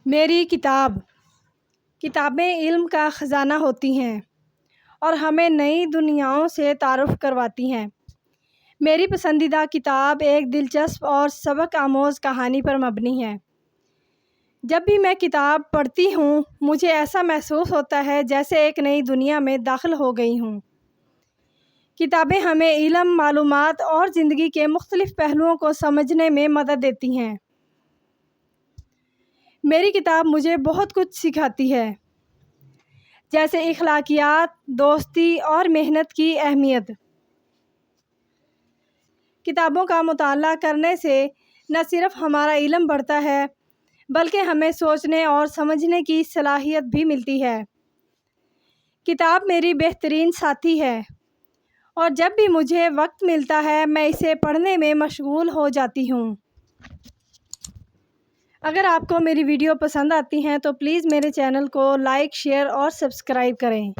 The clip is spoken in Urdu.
میری کتابیں علم کا خزانہ ہوتی ہیں اور ہمیں نئی دنیاؤں سے تعارف کرواتی ہیں۔ میری پسندیدہ کتاب ایک دلچسپ اور سبق آموز کہانی پر مبنی ہے۔ جب بھی میں کتاب پڑھتی ہوں مجھے ایسا محسوس ہوتا ہے جیسے ایک نئی دنیا میں داخل ہو گئی ہوں۔ کتابیں ہمیں علم، معلومات اور زندگی کے مختلف پہلوؤں کو سمجھنے میں مدد دیتی ہیں۔ میری کتاب مجھے بہت کچھ سکھاتی ہے، جیسے اخلاقیات، دوستی اور محنت کی اہمیت۔ کتابوں کا مطالعہ کرنے سے نہ صرف ہمارا علم بڑھتا ہے بلکہ ہمیں سوچنے اور سمجھنے کی صلاحیت بھی ملتی ہے۔ کتاب میری بہترین ساتھی ہے اور جب بھی مجھے وقت ملتا ہے میں اسے پڑھنے میں مشغول ہو جاتی ہوں۔ اگر آپ کو میری ویڈیو پسند آتی ہیں تو پلیز میرے چینل کو لائک، شیئر اور سبسکرائب کریں۔